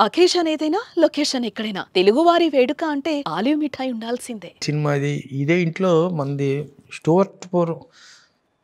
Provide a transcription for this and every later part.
Occasion ఏదైనా location ఎక్కడైనా తెలుగువారి వేడుక అంటే ఆలివ్ మిఠాయి ఉండాల్సిందే. సినిమాది ఇదే ఇంట్లో మంది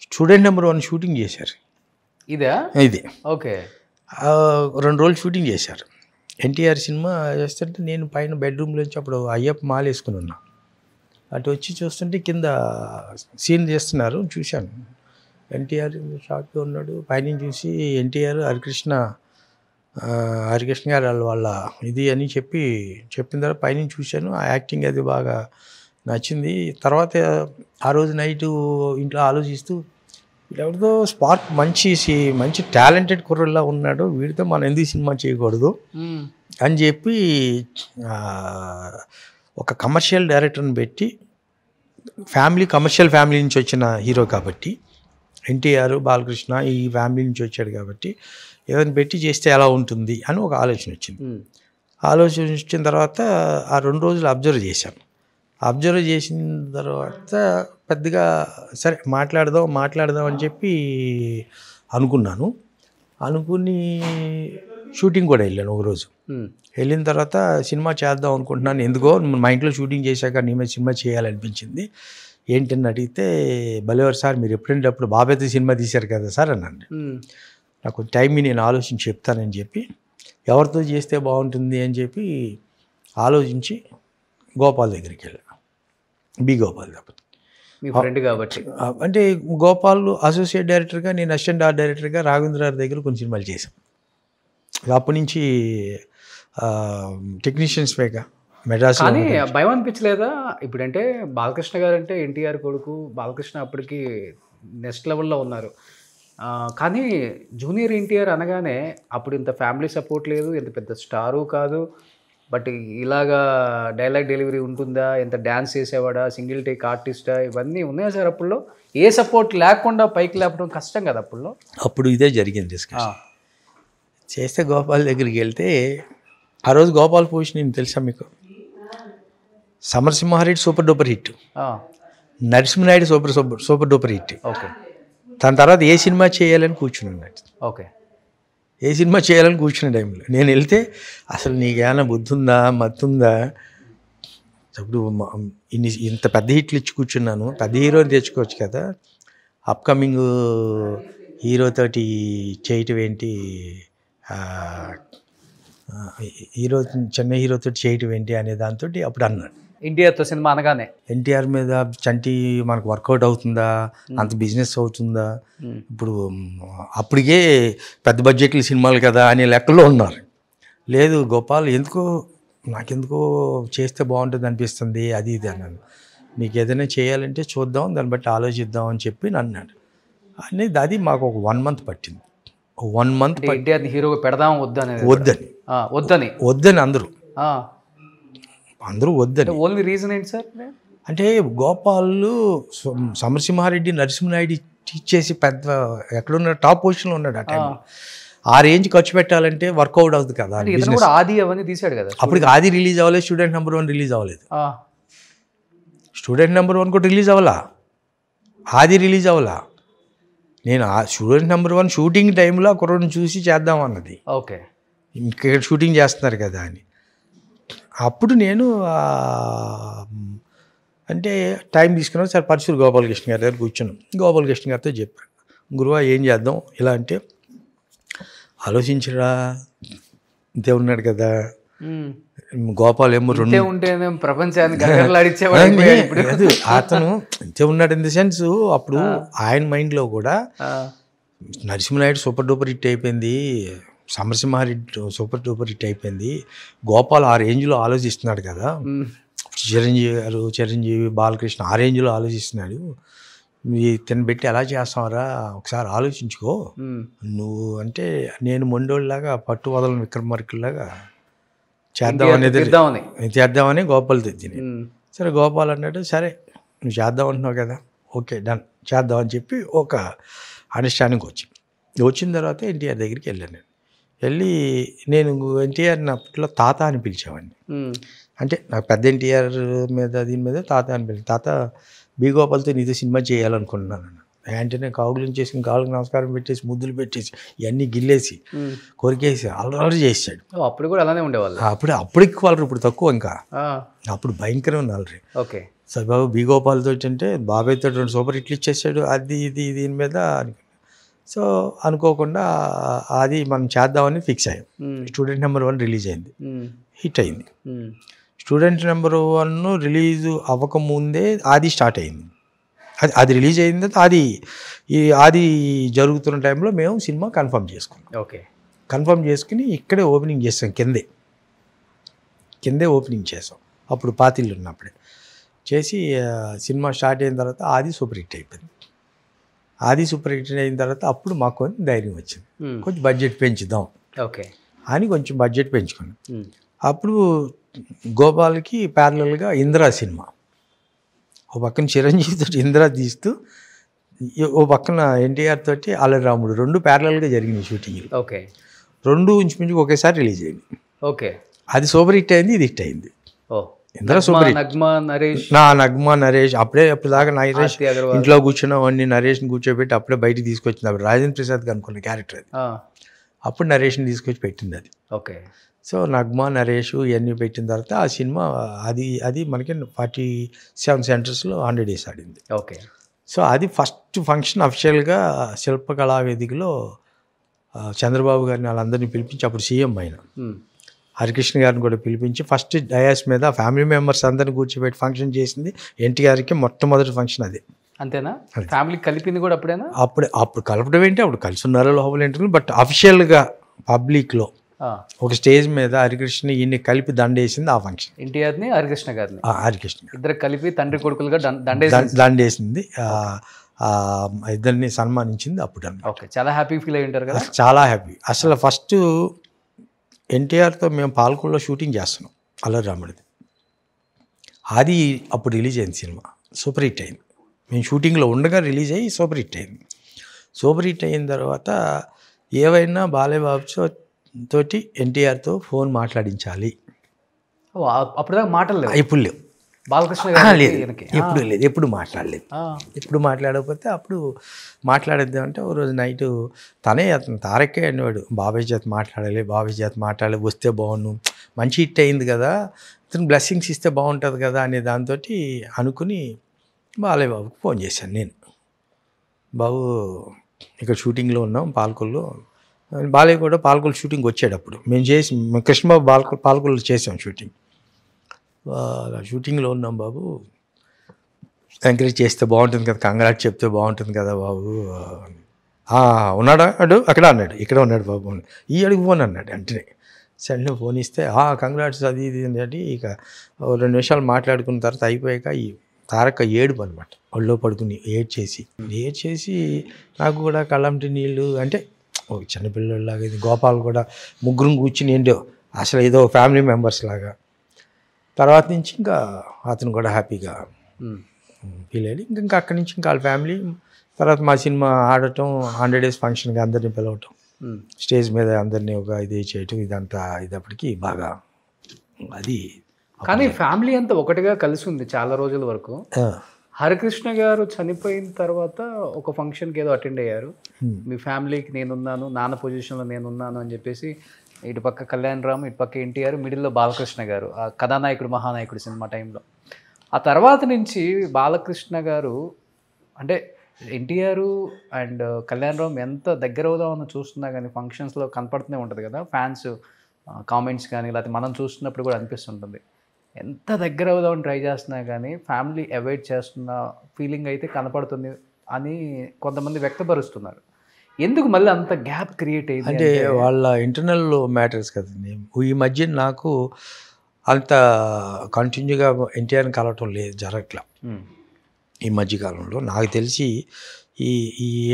స్టూడెంట్ నెంబర్ 1 షూటింగ్ చేశారు. ఇదా? ఇది ఓకే. 2 రోజులు షూటింగ్ చేశారు. ఎన్టీఆర్ సినిమా చేస్తుంటే నేను పైన బెడ్రూమ్లోంచి అప్పుడు అయ్యప్ప మాల వేసుకుని ఉన్నా. అటు వచ్చి చూస్తుంటే కింద సీన్ చేస్తున్నారు, చూశాను. ఎన్టీఆర్ షార్ట్గా ఉన్నాడు. పైన చూసి ఎన్టీఆర్ హరికృష్ణ గారు వాళ్ళ ఇది అని చెప్పిన తర్వాత పైన చూశాను. ఆ యాక్టింగ్ అది బాగా నచ్చింది. తర్వాత ఆ రోజు నైటు ఇంట్లో ఆలోచిస్తూ వీడెవరితో స్పార్క్ మంచి టాలెంటెడ్ కుర్రలా ఉన్నాడు, వీడితో మనం ఎందుకు సినిమా చేయకూడదు అని చెప్పి ఒక కమర్షియల్ డైరెక్టర్ని పెట్టి కమర్షియల్ ఫ్యామిలీ నుంచి వచ్చిన హీరో కాబట్టి ఎన్టీఆర్ బాలకృష్ణ ఈ ఫ్యామిలీ నుంచి వచ్చాడు కాబట్టి ఏదైనా పెట్టి చేస్తే ఎలా ఉంటుంది అని ఒక ఆలోచన వచ్చింది. ఆలోచన వచ్చిన తర్వాత ఆ 2 రోజులు అబ్జర్వ్ చేశాను. అబ్జర్వ్ చేసిన తర్వాత పెద్దగా సరే మాట్లాడదాం అని చెప్పి అనుకుని షూటింగ్ కూడా వెళ్ళాను. ఒకరోజు వెళ్ళిన తర్వాత సినిమా చేద్దాం అనుకుంటున్నాను, ఎందుకో మా ఇంట్లో షూటింగ్ చేశాక నీ మీద సినిమా చేయాలనిపించింది. ఏంటని అడిగితే భలేవారు సార్, మీరు ఎప్పుడంటే బాబాయ్తో సినిమా తీశారు కదా సార్ అన్నాను. నాకు టైంని నేను ఆలోచించి చెప్తానని చెప్పి ఎవరితో చేస్తే బాగుంటుంది అని చెప్పి ఆలోచించి గోపాల్ దగ్గరికి వెళ్ళాను. గోపాల్ మీ ఫ్రెండ్ కాబట్టి. అంటే గోపాల్ అసోసియేట్ డైరెక్టర్గా, నేను అసిస్టెంట్ ఆర్ట్ డైరెక్టర్గా రాఘవేంద్ర గారి దగ్గర కొన్ని సినిమాలు చేశాను. అప్పటి నుంచి టెక్నీషియన్స్ మేక మెడ్రాస్. కానీ భయం అనిపించలేదా? ఇప్పుడంటే బాలకృష్ణ గారు అంటే ఎన్టీఆర్ కొడుకు, బాలకృష్ణ అప్పటికి నెక్స్ట్ లెవెల్లో ఉన్నారు. కానీ జూనియర్ ఎన్టీఆర్ అనగానే అప్పుడు ఇంత ఫ్యామిలీ సపోర్ట్ లేదు, ఇంత పెద్ద స్టారు కాదు. బట్ ఇలాగా డైలాగ్ డెలివరీ ఉంటుందా, ఎంత డ్యాన్స్ చేసేవాడా, సింగిల్ టేక్ ఆర్టిస్టా, ఇవన్నీ ఉన్నాయా సార్ అప్పుడులో? ఏ సపోర్ట్ లేకుండా పైకి లేపడం కష్టం కదా అప్పుడులో. అప్పుడు ఇదే జరిగింది డిస్కషన్. చేస్తే గోపాల్ దగ్గరికి వెళ్తే ఆ రోజు గోపాల్ పొజిషన్ తెలుసా మీకు? Samarasimha Reddy super duper hit, Narasimha Naidu super duper hit. Okay. దాని తర్వాత ఏ సినిమా చేయాలని కూర్చున్నాడు. ఓకే. ఏ సినిమా చేయాలని కూర్చున్న టైంలో నేను వెళ్తే అసలు నీకేమైనా బుద్ధి ఉందా, మత్తుందా, అప్పుడు ఇంత పెద్ద హిట్లు ఇచ్చి కూర్చున్నాను, పెద్ద హీరోని తెచ్చుకోవచ్చు కదా, అప్కమింగ్ హీరోతోటి చేయటం ఏంటి, చిన్న హీరోతో చేయటం ఏంటి అనే దాంతో అప్పుడు అన్నాడు. ఎన్టీఆర్తో సినిమా అనగానే ఎన్టీఆర్ మీద చంటి మనకు వర్కౌట్ అవుతుందా, అంత బిజినెస్ అవుతుందా, ఇప్పుడు అప్పటికే పెద్ద బడ్జెట్ల సినిమాలు కదా అనే లెక్కలో ఉన్నారు. లేదు గోపాల్, నాకెందుకో చేస్తే బాగుంటుంది అనిపిస్తుంది, అది ఇది అన్నాను. నీకు ఏదైనా చేయాలంటే చూద్దాం, దాన్ని బట్టి ఆలోచిద్దాం అని చెప్పి అన్నాడు. అనేది అది మాకు ఒక 1 month పట్టింది. 1 month ఎన్టీఆర్ని హీరోగా పెడదాం వద్దని అందరూ వద్దని. ఓన్లీ రీజన్ ఏంటి సార్? అంటే గోపాల్ సమరసింహారెడ్డి, నరసింహనాయుడు ఇచ్చేసి పెద్ద ఎక్కడున్నాడు, టాప్ పొజిషన్లో ఉన్నాడు. ఆ టైంలో ఆ రేంజ్ ఖర్చు పెట్టాలంటే వర్కౌట్ అవుతుంది కదా. ఆది అవన్నీ తీశాడు కదా. అప్పటికి ఆది రిలీజ్ అవ్వలేదు, స్టూడెంట్ నెంబర్ 1 రిలీజ్ అవ్వలేదు. స్టూడెంట్ నెంబర్ 1 కూడా రిలీజ్ అవ్వాలా, ఆది రిలీజ్ అవ్వాలా. నేను ఆ స్టూడెంట్ నెంబర్ 1 షూటింగ్ టైంలో ఆ కుర్రను చూసి చేద్దామన్నది. ఓకే. ఇక్కడ షూటింగ్ చేస్తున్నారు కదా అని. అప్పుడు నేను అంటే టైం తీసుకున్నాను సార్. పరశురు గోపాలకృష్ణ గారి దగ్గర కూర్చున్నాను. గోపాలకృష్ణ గారితో చెప్పాను, గురువా ఏం చేద్దాం ఇలా అంటే, ఆలోచించరా, ఇంతే ఉన్నాడు కదా గోపాల్, ఏమో 2 ప్రపంచాన్ని అతను ఇంతే ఉన్నాడు. ఇన్ ది సెన్స్ అప్పుడు ఆయన మైండ్లో కూడా నరసింహనాయుడు సూపర్ డూపర్ హిట్ అయిపోయింది, సమరసింహారెడ్డి సూపర్ డూపర్ హిట్ అయిపోయింది, గోపాల్ ఆ రేంజ్లో ఆలోచిస్తున్నాడు కదా, చిరంజీవి బాలకృష్ణ ఆ రేంజ్లో ఆలోచిస్తున్నాడు, తిని పెట్టి ఎలా చేస్తావరా, ఒకసారి ఆలోచించుకో నువ్వు అంటే. నేను మొండోళ్ళలాగా పట్టు వదలని విక్రమార్కుల్లాగా చేద్దామని గోపాల్ తెచ్చింది. సరే గోపాల్ అన్నాడు, సరే నువ్వు చేద్దాం అంటున్నావు కదా, ఓకే డన్ చేద్దామని చెప్పి ఒక అండర్స్టాండింగ్ వచ్చిన తర్వాత ఎన్టీఆర్ దగ్గరికి వెళ్ళాను. నేను ఎన్టీఆర్ని అప్పట్లో తాత అని పిలిచేవాడిని. అంటే నాకు పెద్ద ఎన్టీఆర్ మీద దీని మీద తాత అని పిలిచి, తాత గోపాల్తో నీతో సినిమా చేయాలనుకుంటున్నాను. వెంటనే కాగులు చేసుకుని కాళ్ళకి నమస్కారం పెట్టేసి ముద్దులు పెట్టేసి ఇవన్నీ గిల్లేసి కొరికేసి అల్లరి చేసాడు. అప్పుడు కూడా అలానే ఉండేవాళ్ళు. అప్పుడు ఎక్కువ అల్లరి, ఇప్పుడు తక్కువ. ఇంకా అప్పుడు భయంకరమైన అల్లరి. ఓకే. సరిబాబు బి గోపాల్తో అంటే బాబాయ్తో 2 సూపర్ హిట్లు ఇచ్చేసాడు. అది దీని మీద సో అనుకోకుండా అది మనం చేద్దామని ఫిక్స్ అయ్యాం. స్టూడెంట్ నెంబర్ 1 రిలీజ్ అయింది, హిట్ అయింది. స్టూడెంట్ నెంబర్ 1 రిలీజ్ అవ్వకముందే ఆది స్టార్ట్ అయింది. అది రిలీజ్ అయింది. ఆది జరుగుతున్న టైంలో మేము సినిమా కన్ఫర్మ్ చేసుకున్నాం. ఓకే. కన్ఫర్మ్ చేసుకుని ఇక్కడే ఓపెనింగ్ చేసాం, కిందే ఓపెనింగ్ చేసాం. అప్పుడు పాతిళ్ళు ఉన్నప్పుడే చేసి సినిమా స్టార్ట్ అయిన తర్వాత ఆది సూపర్ హిట్ అయిపోయింది. ఆది సూపర్ హిట్ అయిన తర్వాత అప్పుడు మాకు ధైర్యం వచ్చింది, కొంచెం బడ్జెట్ పెంచుదాం అని కొంచెం బడ్జెట్ పెంచుకున్నాం. అప్పుడు గోపాల్కి ప్యారలల్గా ఇందిరా సినిమా, ఓ పక్కన చిరంజీవి తోటి ఇందిరా తీస్తూ, ఓ పక్కన ఎన్టీఆర్ తోటి అల్లరి రాముడు, 2 ప్యారలల్గా జరిగినాయి షూటింగ్లు. ఓకే. 2 ఇంచుమించు ఒకేసారి రిలీజ్ అయింది. ఓకే. అది సూపర్ హిట్ అయింది, ఇది హిట్ అయింది. Indira super hit. నగ్మా నరేష్ అప్పుడు దాకా నరేష్ ఇంట్లో కూర్చున్నవాడిని నరేష్ని కూర్చోబెట్టి అప్పుడే బయటికి తీసుకొచ్చింది. అప్పుడు రాజేంద్ర ప్రసాద్ అనుకున్న క్యారెక్టర్ అది. అప్పుడు నరేష్ని తీసుకొచ్చి పెట్టింది అది. ఓకే. సో నగ్మా నరేష్ ఇవన్నీ పెట్టిన తర్వాత ఆ సినిమా అది మనకి 47 సెంటర్స్లో 100 days ఆడింది. ఓకే. సో అది ఫస్ట్ ఫంక్షన్ అఫిషియల్గా శిల్పకళా వేదికలో చంద్రబాబు గారిని వాళ్ళందరినీ పిలిపించి, అప్పుడు సీఎం అయిన హరికృష్ణ గారిని కూడా పిలిపించి ఫస్ట్ డయాస్ మీద ఫ్యామిలీ మెంబర్స్ అందరిని కూర్చోబెట్టి ఫంక్షన్ చేసింది ఎన్టీఆర్కి మొట్టమొదటి ఫంక్షన్ అది. అంతేనా? ఫ్యామిలీ కలిపింది కూడా అప్పుడేనా? అప్పుడు కలపడం ఏంటి, అప్పుడు కలిసి ఉన్నారో లోపల ఏంటి, బట్ అఫిషియల్గా పబ్లిక్లో ఒక స్టేజ్ మీద హరికృష్ణ ఈయన్ని కలిపి దండేసింది ఆ ఫంక్షన్. ఎన్టీఆర్ని హరికృష్ణ గారిని ఇద్దరు కలిపి తండ్రి కొడుకులుగా దండేసింది. ఇద్దరిని సన్మానించింది అప్పుడు. ఓకే. చాలా హ్యాపీ ఫీల్ అయ్యి ఉంటారు కదా? చాలా హ్యాపీ. అసలు ఫస్ట్ ఎన్టీఆర్తో మేము పాల్కొల్లో షూటింగ్ చేస్తున్నాం అల్లరి రాముడిది. అది అప్పుడు రిలీజ్ అయింది సినిమా, సూపర్ హిట్ అయింది. మేము షూటింగ్లో ఉండగా రిలీజ్ అయ్యి సూపర్ హిట్ అయింది. సూపర్ హిట్ అయిన తర్వాత ఏవైనా బాలయ్యబాబు తోటి ఎన్టీఆర్తో ఫోన్ మాట్లాడించాలి. అప్పుడు దాకా మాటలు ఇప్పుడు లేవు. బాలకృష్ణ లేదు, ఎప్పుడు లేదు, ఎప్పుడు మాట్లాడలేదు. ఎప్పుడు మాట్లాడకపోతే అప్పుడు మాట్లాడేద్దాం అంటే ఓ రోజు నైటు అతను తారకే అనేవాడు, బాబాయ్ చేత మాట్లాడాలి, వస్తే బాగుండు, మంచి హిట్ అయింది కదా, ఇతను బ్లెస్సింగ్స్ ఇస్తే బాగుంటుంది కదా అనే దాంతో అనుకుని బాలయ్య బాబుకి ఫోన్ చేశాను నేను. బాబు ఇక్కడ షూటింగ్లో ఉన్నాం పాల్కొల్లో. బాలయ్య కూడా పాల్కొల్లు షూటింగ్ వచ్చాడు. అప్పుడు మేము కృష్ణబాబు పాల్కొల్లు చేసాం షూటింగ్. షూటింగ్లో ఉన్నాం బాబు, ఎంకరేజ్ చేస్తే బాగుంటుంది కదా, కంగ్రాట్ చెప్తే బాగుంటుంది కదా బాబు. ఉన్నాడా అక్కడ అన్నాడు, ఇక్కడ ఉన్నాడు బాబు, ఈ అడుగు ఫోన్ అన్నాడు. వెంటనే సడన్గా ఫోన్ ఇస్తే కంగ్రాట్స్ అది ఇది అంటే ఇక 2 నిమిషాలు మాట్లాడుకున్న తర్వాత అయిపోయాక ఈ తారక ఏడుపు అనమాట, ఒళ్ళో పడుకుని ఏడ్చేసి నాకు కూడా కళ్ళంటి నీళ్ళు అంటే ఒక చిన్నపిల్లలాగా, ఇది గోపాల్ కూడా ముగ్గురు కూర్చుని ఏంటో అసలు ఏదో ఫ్యామిలీ మెంబర్స్ లాగా. తర్వాత నుంచి ఇంకా అతను కూడా హ్యాపీగా ఫీల్ అయ్యి ఇంకా అక్కడి నుంచి ఇంకా వాళ్ళ ఫ్యామిలీ. తర్వాత మా సినిమా ఆడటం, 100 days ఫంక్షన్గా అందరినీ పిలవటం, స్టేజ్ మీద అందరినీ ఒక ఇది చేయటం, ఇదంతా ఇదప్పటికి బాగా అది. కానీ ఫ్యామిలీ అంతా ఒకటిగా కలిసి ఉంది చాలా రోజుల వరకు. హరికృష్ణ గారు చనిపోయిన తర్వాత ఒక ఫంక్షన్కి ఏదో అటెండ్ అయ్యారు, మీ ఫ్యామిలీకి నేనున్నాను, నాన్న పొజిషన్లో నేనున్నాను అని చెప్పేసి. ఇటు పక్క కళ్యాణ్ రామ్, ఇటు పక్క ఎన్టీఆర్, మిడిల్లో బాలకృష్ణ గారు, ఆ కథానాయకుడు మహానాయకుడు సినిమా టైంలో. ఆ తర్వాత నుంచి బాలకృష్ణ గారు అంటే ఎన్టీఆర్ అండ్ కళ్యాణ్ రామ్ ఎంత దగ్గర అవుదామని చూస్తున్నా కానీ ఫంక్షన్స్లో కనపడుతూనే ఉంటుంది కదా, ఫ్యాన్స్ కామెంట్స్ కానీ లేకపోతే మనం చూస్తున్నప్పుడు కూడా అనిపిస్తుంటుంది. ఎంత దగ్గర అవుదామని ట్రై చేస్తున్నా కానీ ఫ్యామిలీ అవాయిడ్ చేస్తున్న ఫీలింగ్ అయితే కనపడుతుంది అని కొంతమంది వ్యక్తపరుస్తున్నారు. ఎందుకు మళ్ళీ అంత గ్యాప్ క్రియేట్ అయ్యింది అంటే వాళ్ళ ఇంటర్నల్ మ్యాటర్స్ కదండి. ఈ మధ్య నాకు అంత కంటిన్యూగా ఎన్టీఆర్ని కలవటం జరగట్లా ఈ మధ్యకాలంలో. నాకు తెలిసి ఈ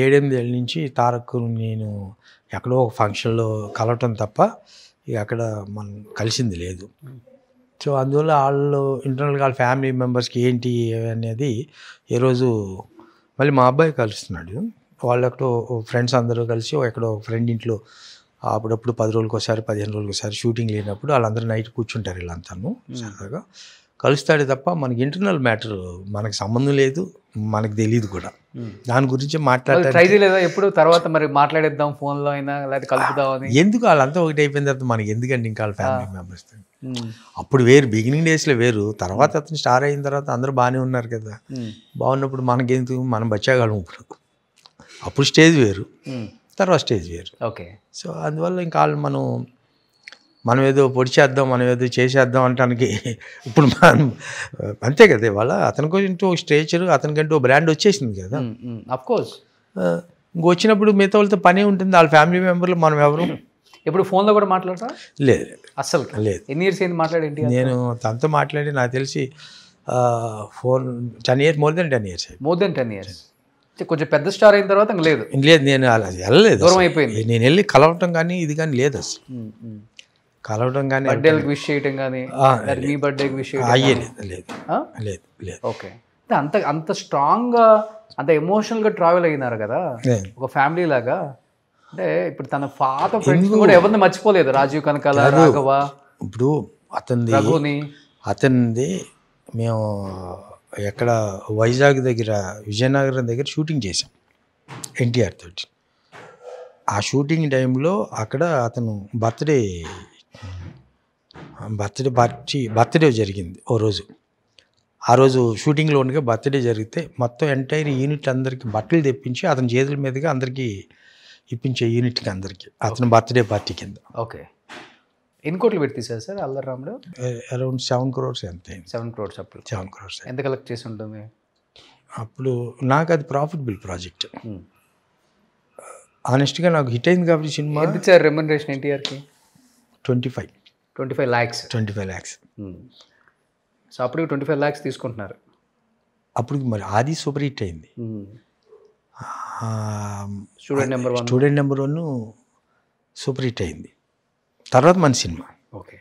7-8 ఏళ్ళ నుంచి తారక్ నేను ఎక్కడో ఒక ఫంక్షన్లో కలవటం తప్ప ఇక అక్కడ మనం కలిసింది లేదు. సో అందువల్ల వాళ్ళు ఇంటర్నల్గా వాళ్ళ ఫ్యామిలీ మెంబర్స్కి ఏంటి అనేది ఏ రోజు మళ్ళీ మా అబ్బాయి కలుస్తున్నాడు. వాళ్ళు ఎక్కడో ఫ్రెండ్స్ అందరూ కలిసి ఎక్కడో ఫ్రెండ్ ఇంట్లో అప్పుడప్పుడు 10 రోజులకి ఒకసారి 15 రోజులకి ఒకసారి షూటింగ్ లేనప్పుడు వాళ్ళందరూ నైట్ కూర్చుంటారు వీళ్ళంతాను సరదాగా. కలుస్తాడే తప్ప మనకి ఇంటర్నల్ మ్యాటర్ మనకి సంబంధం లేదు, మనకు తెలియదు కూడా. దాని గురించి మాట్లాడటానికి ట్రై చేయలేదా ఎప్పుడు? తర్వాత మరి మాట్లాడేద్దాం ఫోన్లో అయినా లేకపోతే కలుపుదామని. ఎందుకు వాళ్ళంతా ఒకటి అయిపోయిన తర్వాత మనకి ఎందుకండి ఇంకా వాళ్ళ ఫ్యామిలీ మెంబర్స్. అప్పుడు వేరు, బిగినింగ్ డేస్లో వేరు. తర్వాత అతను స్టార్ అయిన తర్వాత అందరూ బాగానే ఉన్నారు కదా. బాగున్నప్పుడు మనకెందుకు, మనం బచ్చాగాళ్ళం ఇప్పుడు. అప్పుడు స్టేజ్ వేరు, తర్వాత స్టేజ్ వేరు. ఓకే. సో అందువల్ల ఇంకా వాళ్ళు మనం ఏదో పొడి చేద్దాం, మనం ఏదో చేసేద్దాం అంటానికి ఇప్పుడు మనం అంతే కదా. వాళ్ళ అతనికంటూ ఒక స్ట్రేచర్, అతనికంటూ ఒక బ్రాండ్ వచ్చేసింది కదా. Of course. ఇంకొచ్చినప్పుడు మిగతా వాళ్ళతో పనే ఉంటుంది. వాళ్ళ ఫ్యామిలీ మెంబర్లు మనం ఎవరు. ఇప్పుడు ఫోన్లో కూడా మాట్లాడతా? లేదు అస్సలు లేదు. ఎన్ని ఇయర్స్ ఏంది మాట్లాడేంటి? నేను తనతో మాట్లాడి నాకు తెలిసి 10 years, more than 10 years. More than 10 years. కొంచెం పెద్ద స్టార్ అయిన తర్వాత ఇంకా లేదు. లేదు, నేను అలా వెళ్ళలేదు, దూరం అయిపోయింది. నేను వెళ్ళి కలవటం కానీ ఇది కానీ లేదు అసలు. కలవటం కానీ బర్త్డేలకు విష్ చేయటం కానీ, మీ బర్త్డేకి విష్ చేయటం అయ్యేలేదు. లేదు లేదు లేదు. ఓకే. అంత అంత స్ట్రాంగ్గా, అంత ఎమోషనల్గా ట్రావెల్ అయినారు కదా ఒక ఫ్యామిలీ లాగా. అంటే ఇప్పుడు తన పాత ఫ్రెండ్స్ కూడా ఎవరిని మర్చిపోలేదు. రాజీవ్ కనకాల, రాఘవ, ఇప్పుడు రఘుని. అతనిది మేము ఎక్కడ వైజాగ్ దగ్గర, విజయనగరం దగ్గర షూటింగ్ చేసాం ఎన్టీఆర్ తోటి. ఆ షూటింగ్ టైంలో అక్కడ అతను బర్త్డే జరిగింది ఓ రోజు. ఆ రోజు షూటింగ్లో ఉండగా బర్త్డే జరిగితే మొత్తం ఎంటైర్ యూనిట్ అందరికీ బట్టలు తెప్పించి అతని చేతుల మీదుగా అందరికీ ఇప్పించే యూనిట్కి అందరికీ అతని బర్త్డే పార్టీ కింద. ఓకే. ఎన్ని కోట్లు పెట్టి తీశారు సార్ అల్లరి రాముడు? అరౌండ్ 7 crores ఎంత. 7 crores అప్పుడు. 7 crores. ఎంత కలెక్ట్ చేసి ఉంటుంది అప్పుడు? నాకు అది ప్రాఫిటబుల్ ప్రాజెక్ట్. ఆనెస్ట్గా నాకు హిట్ అయింది కాబట్టి సినిమా. ఎంత ఇచ్చారు రెమ్యునరేషన్ ఎన్టీఆర్కి? 25 lakhs. సో అప్పుడు 25 lakhs తీసుకుంటున్నారు. అప్పుడు మరి ఆది సూపర్ హిట్ అయింది. స్టూడెంట్ నెంబర్ 1 సూపర్ హిట్ అయింది. తర్వాత మన సినిమా. ఓకే.